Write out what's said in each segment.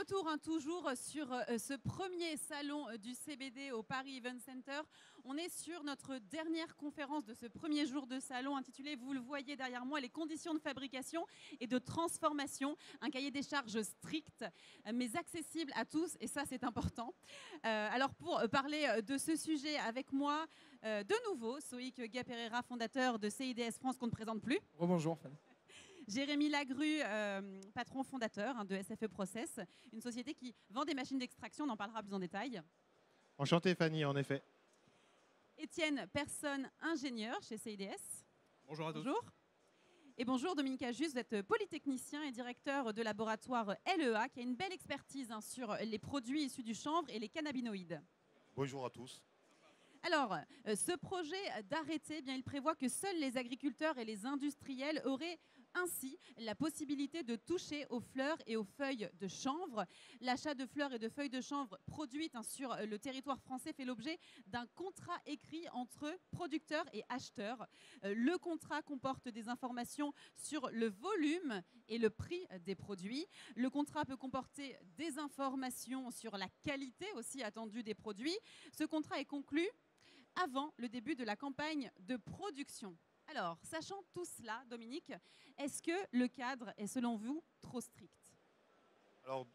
retour toujours sur ce premier salon du CBD au Paris Event Center. On est sur notre dernière conférence de ce premier jour de salon intitulée, vous le voyez derrière moi, les conditions de fabrication et de transformation. Un cahier des charges strict mais accessible à tous et ça c'est important. Alors pour parler de ce sujet avec moi, de nouveau, Soïc Gay-Pereira, fondateur de CIDS France qu'on ne présente plus. Rebonjour Fanny. Jérémy Lagru, patron fondateur de SFE Process, une société qui vend des machines d'extraction, on en parlera plus en détail. Enchanté Fanny, en effet. Étienne Personne, ingénieur chez CIDS. Bonjour à tous. Bonjour. Et bonjour Dominique Ajus, vous êtes polytechnicien et directeur de laboratoire LEA qui a une belle expertise sur les produits issus du chanvre et les cannabinoïdes. Bonjour à tous. Alors, ce projet d'arrêté, il prévoit que seuls les agriculteurs et les industriels auraient ainsi la possibilité de toucher aux fleurs et aux feuilles de chanvre. L'achat de fleurs et de feuilles de chanvre produites sur le territoire français fait l'objet d'un contrat écrit entre producteurs et acheteurs. Le contrat comporte des informations sur le volume et le prix des produits. Le contrat peut comporter des informations sur la qualité aussi attendue des produits. Ce contrat est conclu avant le début de la campagne de production. Alors, sachant tout cela, Dominique, est-ce que le cadre est selon vous trop strict? Alors,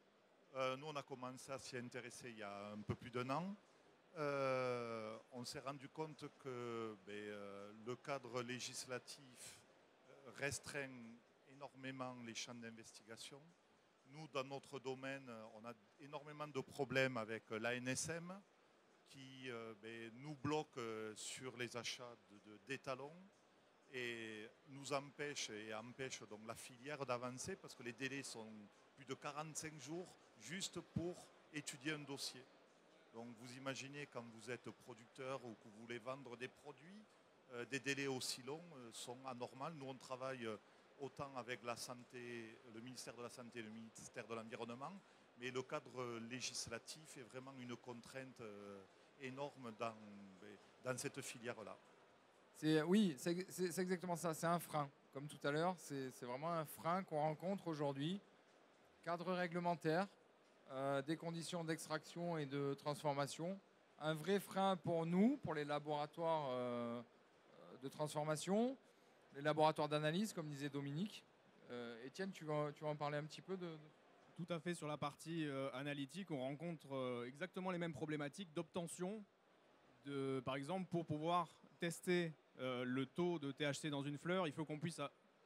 nous, on a commencé à s'y intéresser il y a un peu plus d'1 an. On s'est rendu compte que le cadre législatif restreint énormément les champs d'investigation. Nous, dans notre domaine, on a énormément de problèmes avec l'ANSM qui nous bloque sur les achats d'étalons et nous empêche et empêche donc la filière d'avancer parce que les délais sont plus de 45 jours juste pour étudier un dossier. Donc vous imaginez quand vous êtes producteur ou que vous voulez vendre des produits, des délais aussi longs sont anormaux. Nous on travaille autant avec la santé, le ministère de la Santé et le ministère de l'Environnement, mais le cadre législatif est vraiment une contrainte énorme dans cette filière-là. Oui, c'est exactement ça, c'est un frein. Comme tout à l'heure, c'est vraiment un frein qu'on rencontre aujourd'hui. Cadre réglementaire, des conditions d'extraction et de transformation. Un vrai frein pour nous, pour les laboratoires de transformation, les laboratoires d'analyse, comme disait Dominique. Étienne, tu vas en parler un petit peu de... Tout à fait, sur la partie analytique, on rencontre exactement les mêmes problématiques d'obtention. Par exemple, pour pouvoir tester le taux de THC dans une fleur, il faut qu'on puisse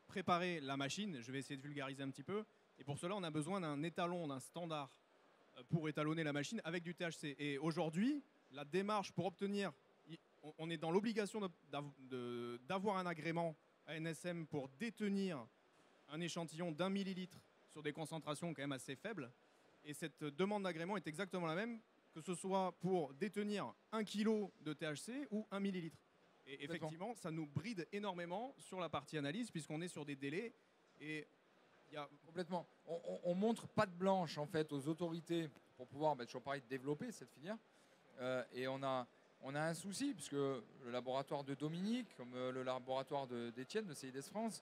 préparer la machine. Je vais essayer de vulgariser un petit peu. Et pour cela, on a besoin d'un étalon, d'un standard pour étalonner la machine avec du THC. Et aujourd'hui, la démarche pour obtenir, on est dans l'obligation d'avoir un agrément ANSM pour détenir un échantillon d'1 millilitre sur des concentrations quand même assez faibles. Et cette demande d'agrément est exactement la même, que ce soit pour détenir 1 kg de THC ou 1 millilitre. Et effectivement, ça nous bride énormément sur la partie analyse, puisqu'on est sur des délais. Et il y a... Complètement. On montre patte blanche en fait aux autorités pour pouvoir, toujours pareil, développer cette filière. Et on a un souci, puisque le laboratoire de Dominique, comme le laboratoire d'Étienne, de CIDS France,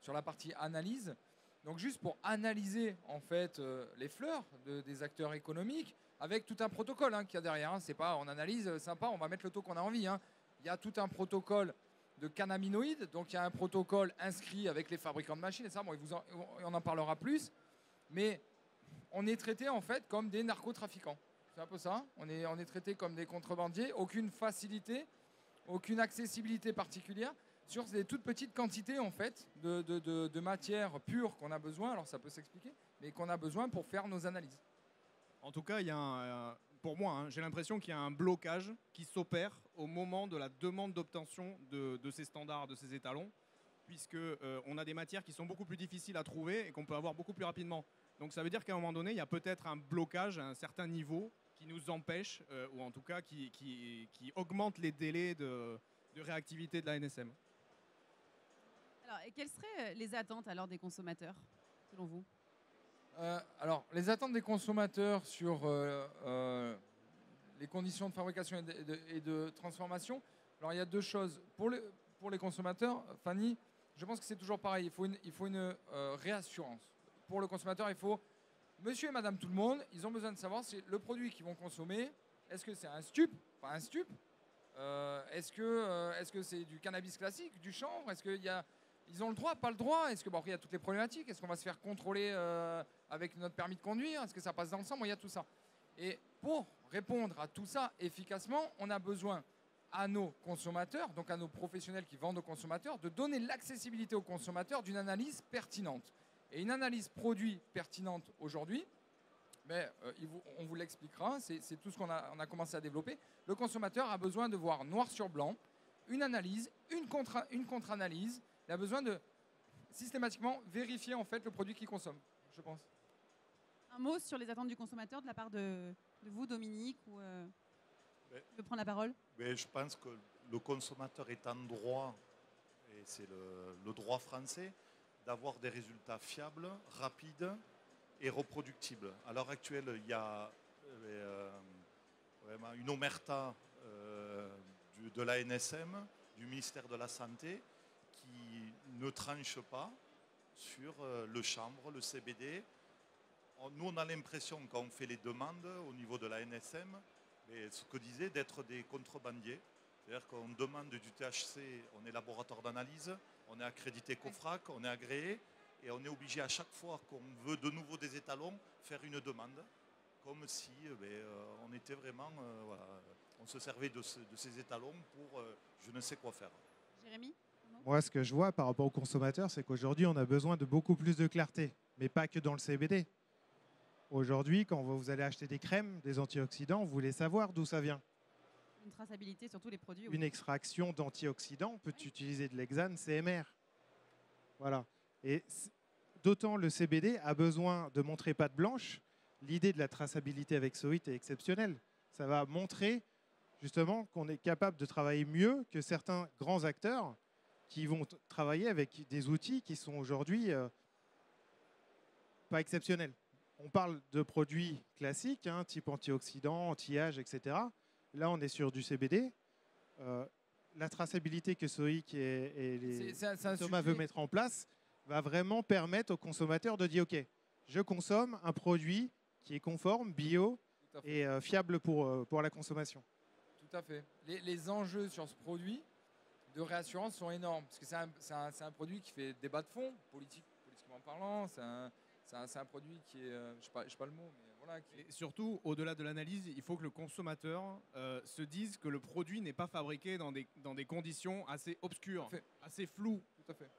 sur la partie analyse, donc juste pour analyser en fait les fleurs des acteurs économiques, avec tout un protocole qu'il y a derrière. C'est pas on analyse, sympa, on va mettre le taux qu'on a envie. Il y a tout un protocole de cannabinoïdes, donc il y a un protocole inscrit avec les fabricants de machines et ça, on en parlera plus. Mais on est traité en fait comme des narcotrafiquants. C'est un peu ça. On est traité comme des contrebandiers, aucune facilité, aucune accessibilité particulière sur des toutes petites quantités en fait de matières pures qu'on a besoin. Alors ça peut s'expliquer, mais qu'on a besoin pour faire nos analyses. En tout cas, il y a pour moi, j'ai l'impression qu'il y a un blocage qui s'opère au moment de la demande d'obtention de ces standards, de ces étalons, puisqu'on a des matières qui sont beaucoup plus difficiles à trouver et qu'on peut avoir beaucoup plus rapidement. Donc ça veut dire qu'à un moment donné, il y a peut-être un blocage à un certain niveau qui nous empêche, ou en tout cas qui augmente les délais de réactivité de l'ANSM. Alors, et quelles seraient les attentes alors des consommateurs, selon vous? Alors, les attentes des consommateurs sur les conditions de fabrication et de transformation. Alors, il y a deux choses. Pour les consommateurs, Fanny, je pense que c'est toujours pareil. Il faut une réassurance. Pour le consommateur, il faut monsieur et madame tout le monde, ils ont besoin de savoir si le produit qu'ils vont consommer, est-ce que c'est un stup, pas un stup, est-ce que c'est du cannabis classique, du chanvre, est-ce qu'il y a... Ils ont le droit, pas le droit. Est-ce que, bon, après, il y a toutes les problématiques. Est-ce qu'on va se faire contrôler avec notre permis de conduire? Est-ce que ça passe dans le sang? Bon, il y a tout ça. Et pour répondre à tout ça efficacement, on a besoin à nos consommateurs, donc à nos professionnels qui vendent aux consommateurs, de donner l'accessibilité aux consommateurs d'une analyse pertinente. Et une analyse produit pertinente aujourd'hui, mais, on vous l'expliquera, c'est tout ce qu'on a commencé à développer. Le consommateur a besoin de voir noir sur blanc une analyse, une contre-analyse. Il a besoin de systématiquement vérifier en fait le produit qu'il consomme, je pense. Un mot sur les attentes du consommateur de la part de vous, Dominique, ou Mais- je prends la parole. Mais je pense que le consommateur est en droit, et c'est le droit français, d'avoir des résultats fiables, rapides et reproductibles. À l'heure actuelle, il y a vraiment une omerta de l'ANSM, du ministère de la Santé, qui ne tranche pas sur le chanvre, le CBD. Nous, on a l'impression, quand on fait les demandes au niveau de la NSM, mais ce que disait, d'être des contrebandiers. C'est-à-dire qu'on demande du THC, on est laboratoire d'analyse, on est accrédité COFRAC, on est agréé, et on est obligé à chaque fois qu'on veut de nouveau des étalons, faire une demande, comme si on était vraiment, voilà, on se servait de ces étalons pour je ne sais quoi faire. Jérémy? Moi, ce que je vois par rapport aux consommateurs, c'est qu'aujourd'hui, on a besoin de beaucoup plus de clarté, mais pas que dans le CBD. Aujourd'hui, quand vous allez acheter des crèmes, des antioxydants, vous voulez savoir d'où ça vient. Une traçabilité sur tous les produits. Une extraction d'antioxydants peut utiliser de l'hexane CMR. Voilà. Et d'autant le CBD a besoin de montrer patte blanche. L'idée de la traçabilité avec Soit est exceptionnelle. Ça va montrer justement qu'on est capable de travailler mieux que certains grands acteurs qui vont travailler avec des outils qui sont aujourd'hui pas exceptionnels. On parle de produits classiques, hein, type antioxydants, anti-âge, etc. Là, on est sur du CBD. La traçabilité que Soïc et Thomas veut mettre en place va vraiment permettre aux consommateurs de dire « Ok, je consomme un produit qui est conforme, bio et fiable pour la consommation. » Tout à fait. Les enjeux sur ce produit de réassurance sont énormes, parce que c'est un produit qui fait débat de fond, politiquement parlant. C'est un produit qui est, je sais pas le mot, mais voilà. Et surtout, au-delà de l'analyse, il faut que le consommateur se dise que le produit n'est pas fabriqué dans des conditions assez obscures, assez floues. Tout à fait.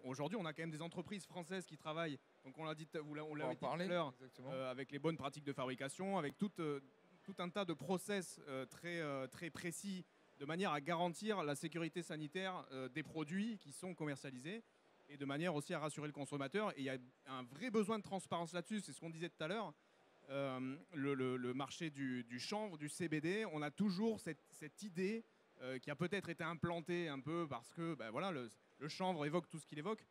Aujourd'hui, on a quand même des entreprises françaises qui travaillent, donc on l'a dit, on l'avait dit tout à parler, l'heure, avec les bonnes pratiques de fabrication, avec tout un tas de process très précis, de manière à garantir la sécurité sanitaire des produits qui sont commercialisés, et de manière aussi à rassurer le consommateur. Et il y a un vrai besoin de transparence là-dessus, c'est ce qu'on disait tout à l'heure. Le marché du chanvre, du CBD, on a toujours cette idée qui a peut-être été implantée un peu parce que voilà, le chanvre évoque tout ce qu'il évoque,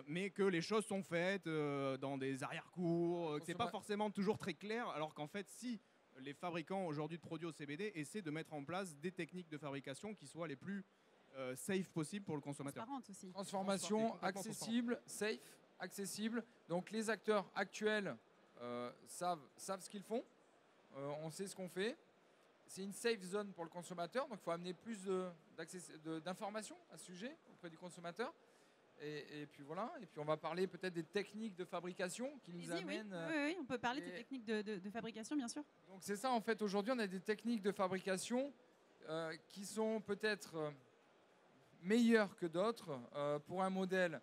mais que les choses sont faites dans des arrière-cours, que ce n'est pas forcément toujours très clair, alors qu'en fait, si les fabricants aujourd'hui de produits au CBD essaient de mettre en place des techniques de fabrication qui soient les plus safe possible pour le consommateur. Aussi. Transformation accessible, safe, accessible. Donc les acteurs actuels savent ce qu'ils font. On sait ce qu'on fait. C'est une safe zone pour le consommateur. Donc il faut amener plus d'informations à ce sujet auprès du consommateur. Et puis voilà. Et puis on va parler peut-être des techniques de fabrication qui nous amènent. Oui, on peut parler de ces techniques de fabrication, bien sûr. Donc c'est ça en fait. Aujourd'hui, on a des techniques de fabrication qui sont peut-être meilleur que d'autres pour un modèle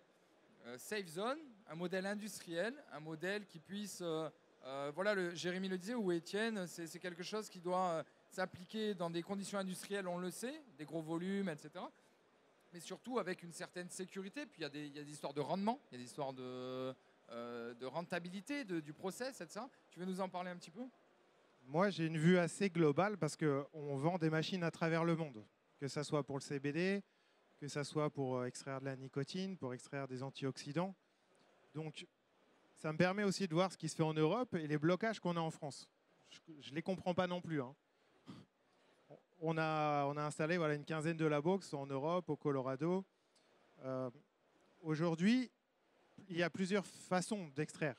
safe zone, un modèle industriel, un modèle qui puisse, voilà, Jérémy le disait, ou Étienne, c'est quelque chose qui doit s'appliquer dans des conditions industrielles, on le sait, des gros volumes, etc. Mais surtout avec une certaine sécurité. Puis il y a des histoires de rendement, il y a des histoires de rentabilité du process, etc. Tu veux nous en parler un petit peu ? Moi, j'ai une vue assez globale parce qu'on vend des machines à travers le monde, que ce soit pour le CBD, que ce soit pour extraire de la nicotine, pour extraire des antioxydants. Donc, ça me permet aussi de voir ce qui se fait en Europe et les blocages qu'on a en France. Je ne les comprends pas non plus. Hein. On a installé une quinzaine de labos en Europe, au Colorado. Aujourd'hui, il y a plusieurs façons d'extraire.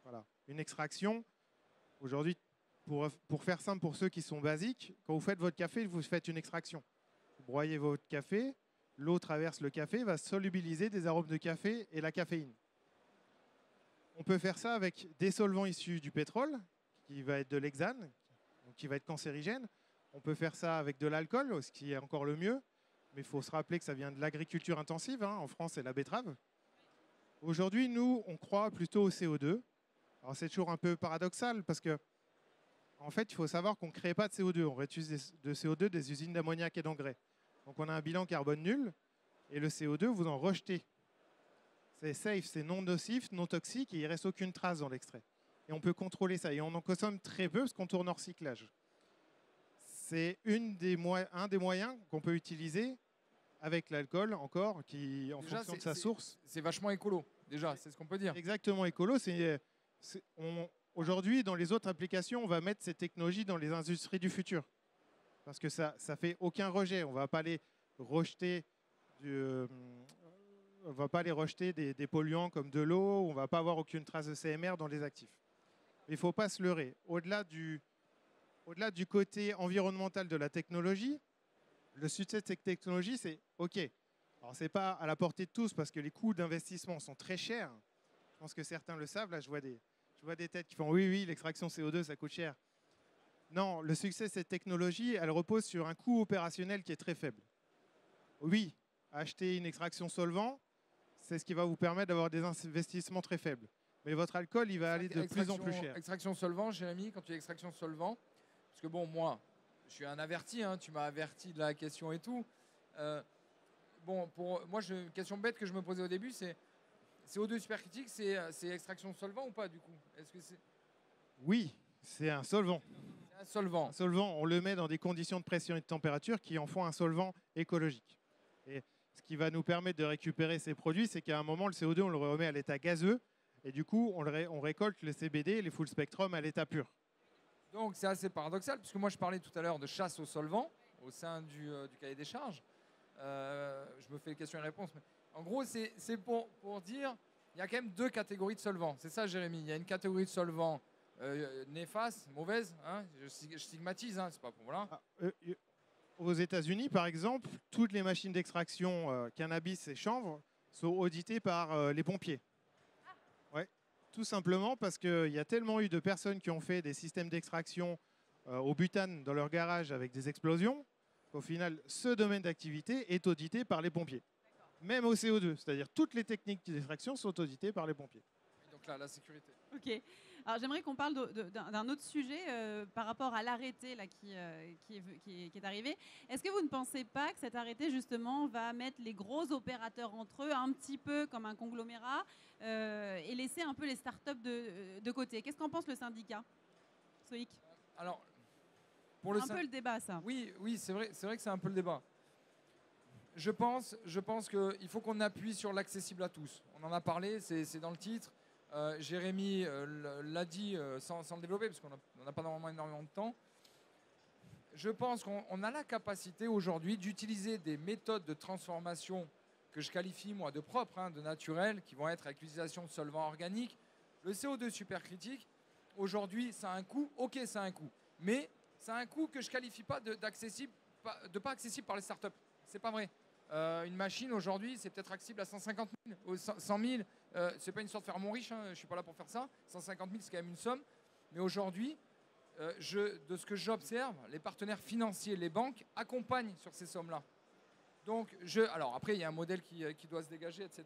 Voilà. Une extraction, aujourd'hui, pour faire simple pour ceux qui sont basiques, quand vous faites votre café, vous faites une extraction. Vous broyez votre café, l'eau traverse le café, va solubiliser des arômes de café et la caféine. On peut faire ça avec des solvants issus du pétrole, qui va être de l'hexane, qui va être cancérigène. On peut faire ça avec de l'alcool, ce qui est encore le mieux. Mais il faut se rappeler que ça vient de l'agriculture intensive. Hein. En France, c'est la betterave. Aujourd'hui, nous, on croit plutôt au CO2. Alors, c'est toujours un peu paradoxal parce que, en fait, il faut savoir qu'on ne crée pas de CO2. On réutilise de CO2 des usines d'ammoniac et d'engrais. Donc, on a un bilan carbone nul. Et le CO2, vous en rejetez. C'est safe, c'est non nocif, non toxique et il ne reste aucune trace dans l'extrait. Et on peut contrôler ça. Et on en consomme très peu parce qu'on tourne en recyclage. C'est un des moyens qu'on peut utiliser avec l'alcool encore, qui en Déjà, fonction de sa source. C'est vachement écolo, déjà, c'est ce qu'on peut dire. Exactement écolo. Aujourd'hui, dans les autres applications, on va mettre ces technologies dans les industries du futur. Parce que ça ne fait aucun rejet. On ne va pas les rejeter on va pas les rejeter des polluants comme de l'eau, on ne va pas avoir aucune trace de CMR dans les actifs. Il ne faut pas se leurrer. Au-delà du côté environnemental de la technologie, le succès de cette technologie, c'est OK. Alors, ce n'est pas à la portée de tous parce que les coûts d'investissement sont très chers. Je pense que certains le savent. Là, je vois des têtes qui font oui, l'extraction CO2, ça coûte cher. Non, le succès de cette technologie, elle repose sur un coût opérationnel qui est très faible. Oui, acheter une extraction solvant, c'est ce qui va vous permettre d'avoir des investissements très faibles. Mais votre alcool, il va aller de plus en plus cher. Extraction solvant, Jérémy, quand tu dis extraction solvant, parce que bon, moi, je suis un averti, hein, tu m'as averti de la question et tout. Bon, pour moi, une question bête que je me posais au début, c'est CO2 supercritique, c'est extraction solvant ou pas du coup? Est-ce que c'est... Oui, c'est un solvant. C'est un solvant. Un solvant, on le met dans des conditions de pression et de température qui en font un solvant écologique. Et ce qui va nous permettre de récupérer ces produits, c'est qu'à un moment, le CO2, on le remet à l'état gazeux. Et du coup, on récolte le CBD, les full spectrum à l'état pur. Donc c'est assez paradoxal, puisque moi je parlais tout à l'heure de chasse aux solvants au sein du cahier des charges. Je me fais les questions et réponses. Mais en gros, c'est pour dire il y a quand même deux catégories de solvants. C'est ça, Jérémy. Il y a une catégorie de solvants néfastes, mauvaises. Hein, je stigmatise, hein, c'est pas pour voilà. Aux États-Unis, par exemple, toutes les machines d'extraction cannabis et chanvre sont auditées par les pompiers. Ouais. Tout simplement parce qu'il y a tellement eu de personnes qui ont fait des systèmes d'extraction au butane dans leur garage avec des explosions qu'au final, ce domaine d'activité est audité par les pompiers. Même au CO2, c'est-à-dire toutes les techniques d'extraction sont auditées par les pompiers. Donc là, la sécurité. Ok. Alors j'aimerais qu'on parle d'un autre sujet par rapport à l'arrêté là, qui est arrivé. Est-ce que vous ne pensez pas que cet arrêté justement va mettre les gros opérateurs entre eux un petit peu comme un conglomérat et laisser un peu les startups de côté? Qu'est-ce qu'en pense le syndicat, Soïc? Alors, c'est un peu le débat, ça. Oui, c'est vrai que c'est un peu le débat. Je pense qu'il faut qu'on appuie sur l'accessible à tous. On en a parlé, c'est dans le titre. Jérémy l'a dit sans le développer, parce qu'on n'a pas normalement énormément de temps. Je pense qu'on a la capacité aujourd'hui d'utiliser des méthodes de transformation que je qualifie, moi, de propres, hein, de naturelles, qui vont être avec l'utilisation de solvants organiques. Le CO2 supercritique, aujourd'hui, ça a un coût. Ok, ça a un coût. Mais ça a un coût que je ne qualifie pas de pas accessible par les startups. C'est pas vrai. Une machine aujourd'hui, c'est peut-être accessible à 150 000 ou 100 000. C'est pas une sorte de faire mon riche, hein, je ne suis pas là pour faire ça. 150 000, c'est quand même une somme. Mais aujourd'hui, de ce que j'observe, les partenaires financiers, les banques, accompagnent sur ces sommes-là. Donc, alors après, il y a un modèle qui doit se dégager, etc.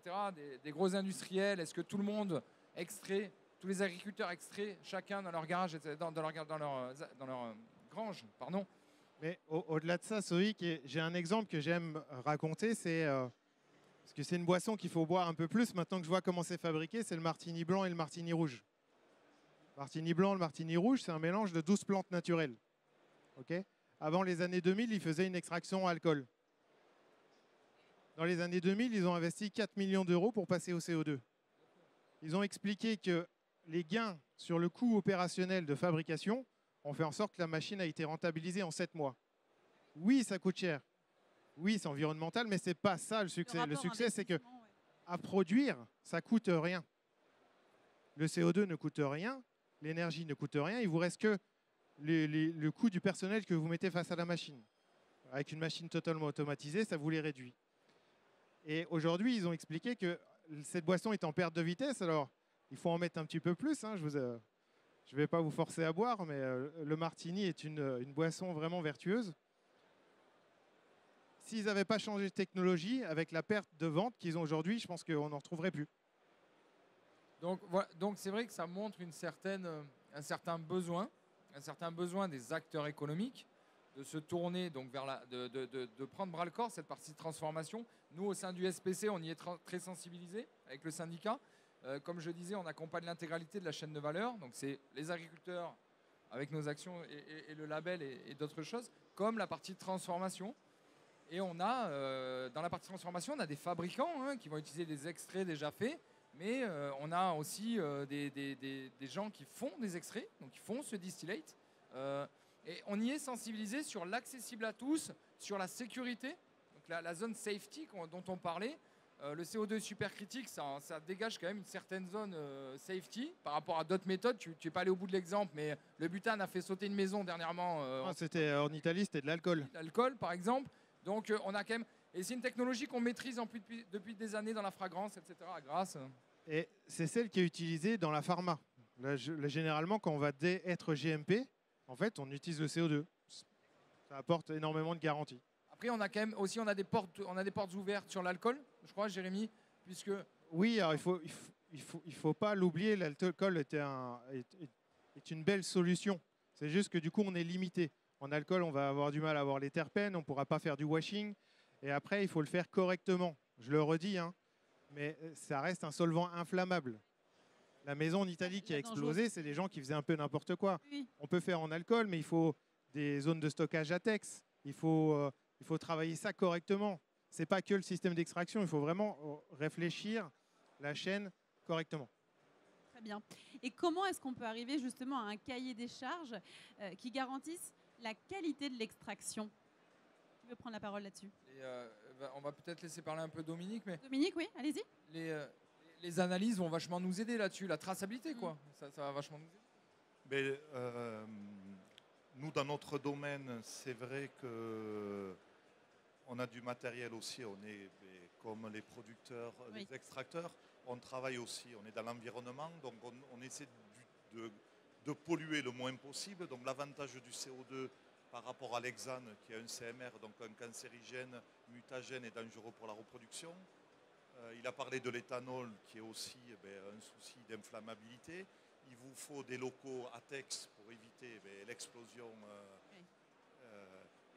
Des gros industriels, est-ce que tout le monde extrait, tous les agriculteurs extraient, chacun dans leur garage, dans leur grange, pardon. Mais au-delà de ça, Soïc, j'ai un exemple que j'aime raconter, parce que c'est une boisson qu'il faut boire un peu plus. Maintenant que je vois comment c'est fabriqué, c'est le martini blanc et le martini rouge. Le martini blanc, le martini rouge, c'est un mélange de 12 plantes naturelles. Okay. Avant les années 2000, ils faisaient une extraction à alcool. Dans les années 2000, ils ont investi 4 millions d'euros pour passer au CO2. Ils ont expliqué que les gains sur le coût opérationnel de fabrication ont fait en sorte que la machine a été rentabilisée en 7 mois. Oui, ça coûte cher. Oui, c'est environnemental, mais ce n'est pas ça le succès. Le succès, c'est qu'à produire, ça ne coûte rien. le CO2 ne coûte rien, l'énergie ne coûte rien, il vous reste que le coût du personnel que vous mettez face à la machine. Avec une machine totalement automatisée, ça vous les réduit. Et aujourd'hui, ils ont expliqué que cette boisson est en perte de vitesse, alors il faut en mettre un petit peu plus. Hein, je ne vais pas vous forcer à boire, mais le martini est une boisson vraiment vertueuse. S'ils n'avaient pas changé de technologie, avec la perte de vente qu'ils ont aujourd'hui, je pense qu'on n'en retrouverait plus. Donc, voilà, donc c'est vrai que ça montre un certain besoin des acteurs économiques de se tourner donc vers de prendre bras le corps cette partie de transformation. Nous, au sein du SPC, on y est très sensibilisés avec le syndicat. Comme je disais, on accompagne l'intégralité de la chaîne de valeur. Donc, c'est les agriculteurs avec nos actions et le label et d'autres choses, comme la partie de transformation. Et on a, dans la partie transformation, on a des fabricants qui vont utiliser des extraits déjà faits, mais on a aussi des gens qui font des extraits, donc qui font ce distillate. Et on y est sensibilisé sur l'accessible à tous, sur la sécurité, donc la zone safety dont on parlait. Le CO2 supercritique, ça dégage quand même une certaine zone safety par rapport à d'autres méthodes. Tu n'es pas allé au bout de l'exemple, mais le butane a fait sauter une maison dernièrement. C'était en Italie, c'était de l'alcool. L'alcool, par exemple. Donc, on a quand même. Et c'est une technologie qu'on maîtrise depuis des années dans la fragrance, etc. Grâce. Et c'est celle qui est utilisée dans la pharma. Là, généralement, quand on va être GMP, en fait, on utilise le CO2. Ça apporte énormément de garanties. Après, on a quand même aussi des portes ouvertes sur l'alcool, je crois, Jérémy, puisque. Oui, alors il faut pas l'oublier. L'alcool est une belle solution. C'est juste que du coup, on est limité. En alcool, on va avoir du mal à avoir les terpènes, on ne pourra pas faire du washing. Et après, il faut le faire correctement. Je le redis, hein, mais ça reste un solvant inflammable. La maison en Italie qui a explosé, c'est les gens qui faisaient un peu n'importe quoi. Oui. On peut faire en alcool, mais il faut des zones de stockage ATEX. Il faut travailler ça correctement. Ce n'est pas que le système d'extraction, il faut vraiment réfléchir la chaîne correctement. Très bien. Et comment est-ce qu'on peut arriver justement à un cahier des charges qui garantisse la qualité de l'extraction? Qui veut prendre la parole là-dessus? On va peut-être laisser parler un peu Dominique, mais Dominique, oui, allez-y. les analyses vont vachement nous aider là-dessus, la traçabilité, quoi. Ça va vachement nous aider. Mais, nous, dans notre domaine, c'est vrai que on a du matériel aussi. On est comme les producteurs, Oui. les extracteurs. On travaille aussi. On est dans l'environnement, donc on essaie de polluer le moins possible. Donc l'avantage du CO2 par rapport à l'hexane, qui est un CMR, donc un cancérigène, mutagène et dangereux pour la reproduction. Il a parlé de l'éthanol, qui est aussi un souci d'inflammabilité. Il vous faut des locaux ATEX pour éviter l'explosion.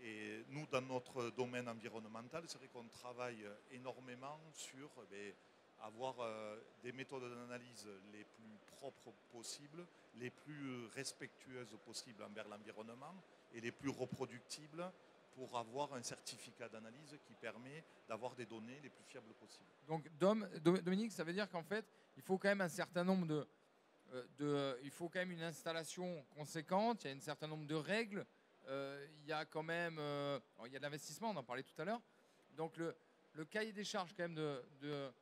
Et nous, dans notre domaine environnemental, c'est vrai qu'on travaille énormément sur avoir des méthodes d'analyse les plus propres possibles, les plus respectueuses possibles envers l'environnement et les plus reproductibles pour avoir un certificat d'analyse qui permet d'avoir des données les plus fiables possibles. Donc, Dominique, ça veut dire qu'en fait, il faut quand même un certain nombre il faut quand même une installation conséquente, il y a un certain nombre de règles, il y a quand même il y a de l'investissement, on en parlait tout à l'heure. Donc, le cahier des charges quand même de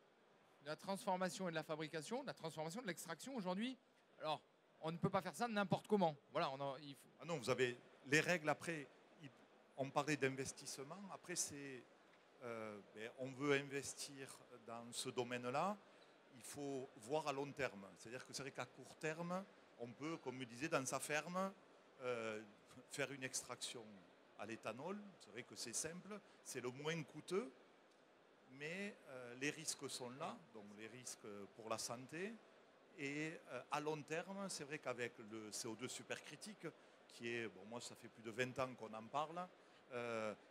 la transformation et de la fabrication, de la transformation, de l'extraction aujourd'hui, alors, on ne peut pas faire ça n'importe comment. Voilà, il faut... Ah non, vous avez les règles après. On parlait d'investissement. Après, on veut investir dans ce domaine-là. Il faut voir à long terme. C'est-à-dire que c'est vrai qu'à court terme, on peut, comme je disais, dans sa ferme, faire une extraction à l'éthanol. C'est vrai que c'est simple, c'est le moins coûteux, mais les risques sont là, donc les risques pour la santé. Et à long terme, c'est vrai qu'avec le CO2 supercritique, qui est, moi ça fait plus de 20 ans qu'on en parle,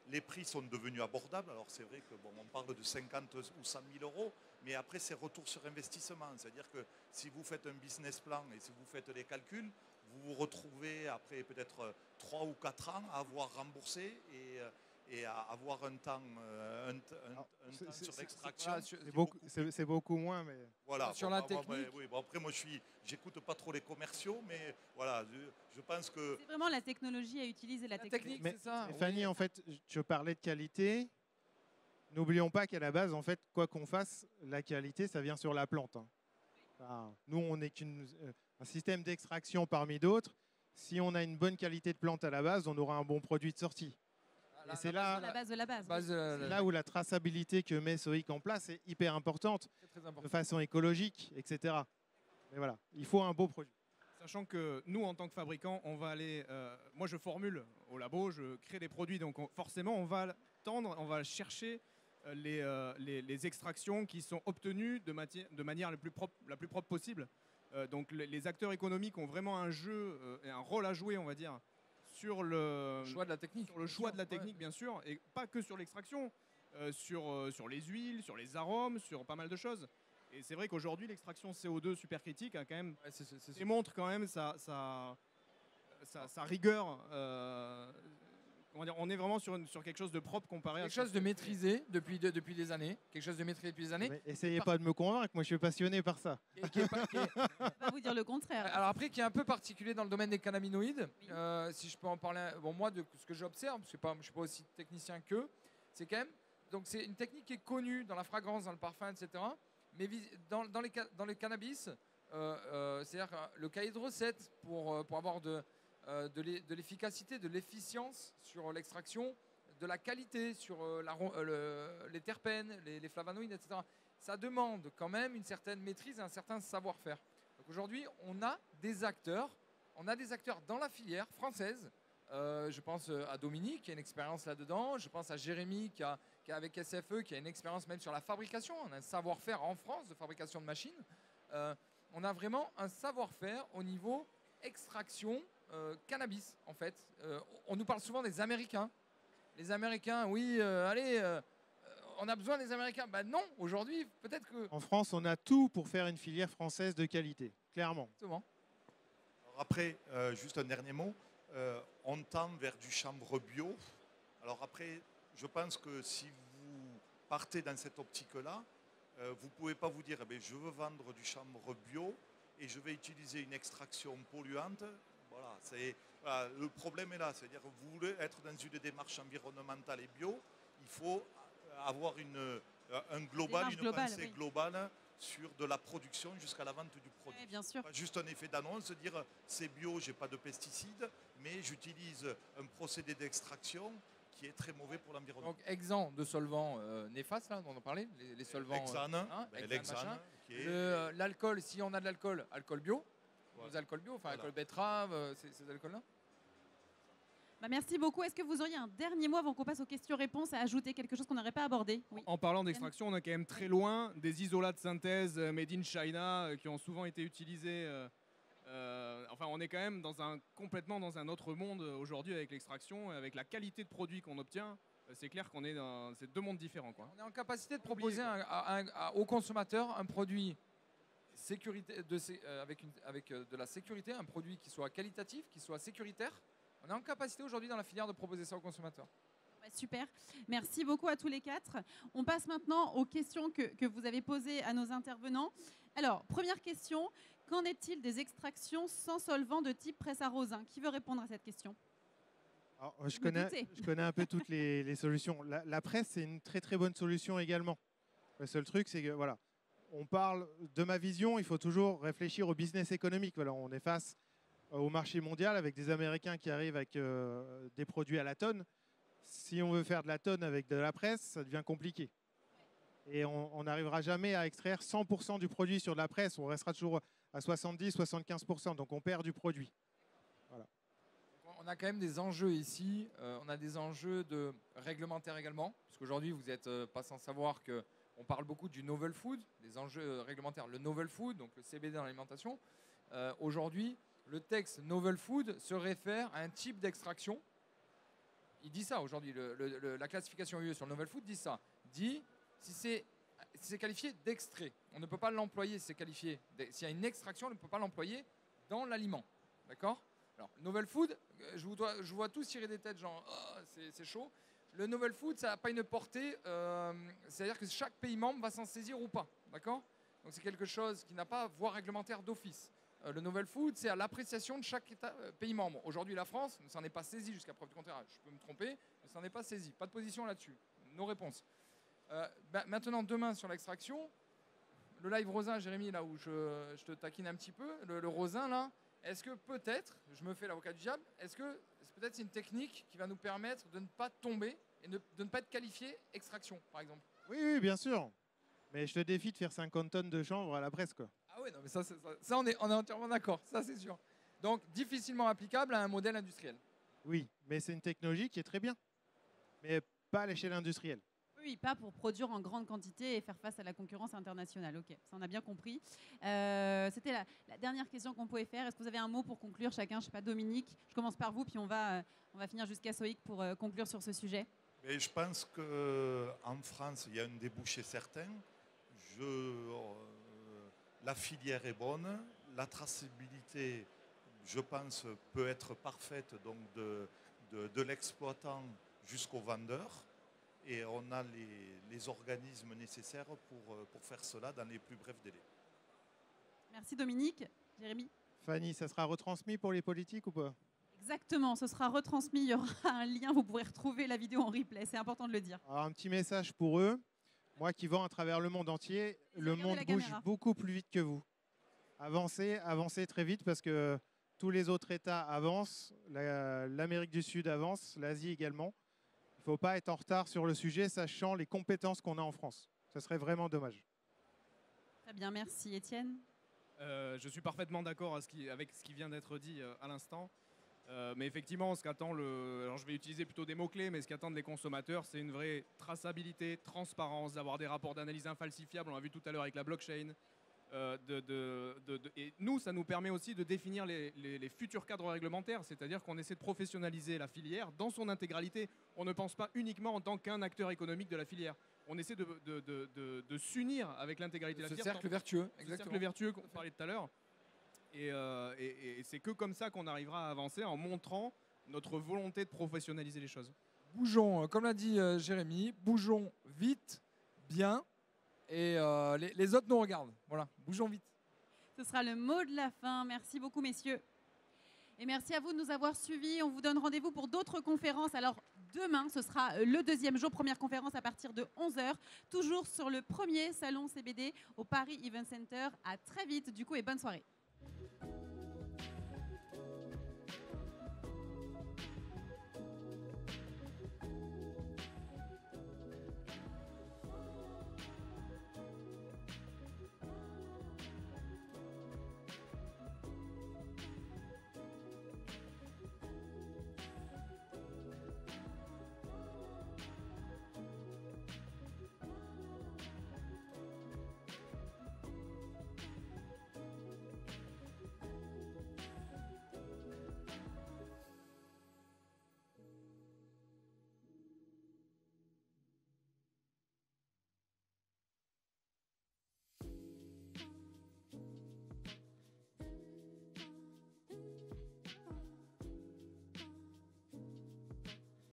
les prix sont devenus abordables. Alors c'est vrai on parle de 50 ou 100 000 euros, mais après c'est retour sur investissement. C'est-à-dire que si vous faites un business plan et si vous faites les calculs, vous vous retrouvez après peut-être 3 ou 4 ans à avoir remboursé et à avoir un temps sur l'extraction. C'est beaucoup moins, mais... Voilà, sur la technique. Après, moi, j'écoute pas trop les commerciaux, mais voilà, je pense que... C'est vraiment la technologie à utiliser, la technique. C'est ça. Fanny, en fait, je parlais de qualité. N'oublions pas qu'à la base, en fait, quoi qu'on fasse, la qualité, ça vient sur la plante. Hein. Enfin, nous, on n'est qu'un système d'extraction parmi d'autres. Si on a une bonne qualité de plante à la base, on aura un bon produit de sortie. Et c'est là, La base de la base. c'est là où la traçabilité que met Soic en place est hyper importante, C'est très important. de façon écologique, etc. Mais voilà, il faut un beau produit. Sachant que nous, en tant que fabricants, on va aller. Moi, je formule au labo, je crée des produits. Donc, forcément, on va tendre, on va chercher les extractions qui sont obtenues de manière la plus propre possible. Donc, les acteurs économiques ont vraiment un jeu et un rôle à jouer, on va dire, sur le Choix de la technique. sur le choix de la technique, bien sûr, et pas que sur l'extraction, sur les huiles, sur les arômes, sur pas mal de choses. Et c'est vrai qu'aujourd'hui, l'extraction CO2 supercritique a quand même Ouais, c'est démontre quand même sa rigueur. Comment dire, on est vraiment sur quelque chose de propre comparé quelque à chose de maîtrisé depuis des années. Quelque chose de maîtrisé depuis des années. Mais essayez pas de me convaincre, moi je suis passionné par ça. Qui est pas- qui est- Je vais pas vous dire le contraire. Alors après, qui est un peu particulier dans le domaine des cannabinoïdes, si je peux en parler, bon, moi de ce que j'observe, je ne suis pas aussi technicien qu'eux, c'est quand même, donc c'est une technique qui est connue dans la fragrance, dans le parfum, etc. Mais dans les cannabis, c'est-à-dire le cahier de recettes pour avoir de l'efficacité, de l'efficience sur l'extraction, de la qualité sur les terpènes, les flavonoïdes, etc. Ça demande quand même une certaine maîtrise et un certain savoir-faire. Donc aujourd'hui, on a des acteurs dans la filière française. Je pense à Dominique qui a une expérience là-dedans. Je pense à Jérémy qui a avec SFE qui a une expérience même sur la fabrication. On a un savoir-faire en France de fabrication de machines. On a vraiment un savoir-faire au niveau extraction cannabis en fait. On nous parle souvent des Américains. Les Américains, oui, on a besoin des Américains. Ben non, aujourd'hui, peut-être que... En France, on a tout pour faire une filière française de qualité, clairement. Exactement. Alors après, juste un dernier mot, on tend vers du chanvre bio. Alors après, je pense que si vous partez dans cette optique-là, vous ne pouvez pas vous dire, eh bien, je veux vendre du chanvre bio et je vais utiliser une extraction polluante. Voilà, le problème est là, c'est-à-dire que vous voulez être dans une démarche environnementale et bio, il faut avoir un global, une pensée globale sur de la production jusqu'à la vente du produit. Oui, bien sûr. Pas juste un effet d'annonce, dire c'est bio, j'ai pas de pesticides, mais j'utilise un procédé d'extraction qui est très mauvais pour l'environnement. Donc exempt de solvants néfastes, là, dont on parlait, les solvants. L'hexane, L'hexane, qui est... l'alcool, si on a de l'alcool, alcool bio. Voilà. Les alcools bio, enfin Voilà. alcool betterave, ces alcools-là. Bah, merci beaucoup. Est-ce que vous auriez un dernier mot avant qu'on passe aux questions-réponses à ajouter quelque chose qu'on n'aurait pas abordé? Oui. En parlant d'extraction, on est quand même très loin des isolats de synthèse made in China qui ont souvent été utilisés. Enfin, on est quand même complètement dans un autre monde aujourd'hui avec l'extraction, avec la qualité de produit qu'on obtient. C'est clair qu'on est dans ces deux mondes différents, quoi. On est en capacité de proposer aux consommateurs un produit avec de la sécurité, un produit qui soit qualitatif, qui soit sécuritaire. On est en capacité aujourd'hui dans la filière de proposer ça aux consommateurs. Bah, super. Merci beaucoup à tous les quatre. On passe maintenant aux questions que vous avez posées à nos intervenants. Alors, première question, qu'en est-il des extractions sans solvant de type presse à rosin? Qui veut répondre à cette question? Alors, Vous je doutez. connais un peu toutes les solutions. La presse, c'est une très très bonne solution également. Le seul truc, c'est que voilà, on parle de ma vision, il faut toujours réfléchir au business économique. Voilà, on est face au marché mondial avec des Américains qui arrivent avec des produits à la tonne. Si on veut faire de la tonne avec de la presse, ça devient compliqué. Et on n'arrivera jamais à extraire 100% du produit sur de la presse. On restera toujours à 70-75%. Donc on perd du produit. Voilà. On a quand même des enjeux ici. On a des enjeux réglementaires également. Parce qu'aujourd'hui, vous n'êtes pas sans savoir qu'on parle beaucoup du novel food, des enjeux réglementaires. Le novel food, donc le CBD dans l'alimentation. Aujourd'hui, le texte novel food se réfère à un type d'extraction. Il dit ça aujourd'hui. La classification UE sur le novel food dit ça. Dit si c'est qualifié d'extrait. On ne peut pas l'employer si c'est qualifié. S'il y a une extraction, on ne peut pas l'employer dans l'aliment. D'accord? Alors, novel food, je vois tous tirer des têtes, genre, oh, c'est chaud. Le novel food, ça n'a pas une portée, c'est-à-dire que chaque pays membre va s'en saisir ou pas. D'accord? Donc, c'est quelque chose qui n'a pas voie réglementaire d'office. Le novel food, c'est à l'appréciation de chaque pays membre. Aujourd'hui, la France ne s'en est pas saisie jusqu'à preuve du contraire. Je peux me tromper, ne s'en est pas saisie. Pas de position là-dessus. Nos réponses. Maintenant, demain, sur l'extraction, le live rosin, Jérémy, là où je te taquine un petit peu, le rosin là, est-ce que peut-être, je me fais l'avocat du diable, est-ce que peut-être c'est une technique qui va nous permettre de ne pas tomber et de ne pas être qualifié extraction, par exemple? Oui, oui, bien sûr. Mais je te défie de faire 50 tonnes de chanvre à la presse, quoi. Ah oui, non, mais ça on est entièrement d'accord, ça c'est sûr. Donc difficilement applicable à un modèle industriel. Oui, mais c'est une technologie qui est très bien, mais pas à l'échelle industrielle. Oui, pas pour produire en grande quantité et faire face à la concurrence internationale. Ok, ça on a bien compris. C'était la dernière question qu'on pouvait faire. Est-ce que vous avez un mot pour conclure chacun? Je ne sais pas, Dominique, je commence par vous, puis on va finir jusqu'à Soïc pour conclure sur ce sujet. Mais je pense qu'en France, il y a un débouché certain. La filière est bonne, la traçabilité, je pense, peut être parfaite, donc de l'exploitant jusqu'au vendeur. Et on a les organismes nécessaires pour faire cela dans les plus brefs délais. Merci Dominique. Jérémy? Fanny, ça sera retransmis pour les politiques ou pas? Exactement, ce sera retransmis. Il y aura un lien, vous pourrez retrouver la vidéo en replay. C'est important de le dire. Alors, un petit message pour eux. Moi qui vends à travers le monde entier, le monde bouge beaucoup plus vite que vous. Avancez très vite parce que tous les autres États avancent, l'Amérique du Sud avance, l'Asie également. Il ne faut pas être en retard sur le sujet, sachant les compétences qu'on a en France. Ce serait vraiment dommage. Très bien, merci. Étienne? Je suis parfaitement d'accord avec ce qui vient d'être dit à l'instant. Mais effectivement, ce qu'attend alors je vais utiliser plutôt des mots-clés, mais ce qu'attendent les consommateurs, c'est une vraie traçabilité, transparence, d'avoir des rapports d'analyse infalsifiables. On l'a vu tout à l'heure avec la blockchain. Et nous, ça nous permet aussi de définir les futurs cadres réglementaires, c'est-à-dire qu'on essaie de professionnaliser la filière dans son intégralité. On ne pense pas uniquement en tant qu'un acteur économique de la filière. On essaie de s'unir avec l'intégralité de la filière. Ce cercle vertueux, exactement. Ce cercle vertueux qu'on parlait tout à l'heure. Et c'est que comme ça qu'on arrivera à avancer en montrant notre volonté de professionnaliser les choses. Bougeons, comme l'a dit Jérémy, bougeons vite, bien. Et les autres nous regardent. Voilà, bougeons vite. Ce sera le mot de la fin. Merci beaucoup, messieurs. Et merci à vous de nous avoir suivis. On vous donne rendez-vous pour d'autres conférences. Alors, demain, ce sera le deuxième jour, première conférence à partir de 11h, toujours sur le premier salon CBD au Paris Event Center. À très vite, du coup, et bonne soirée.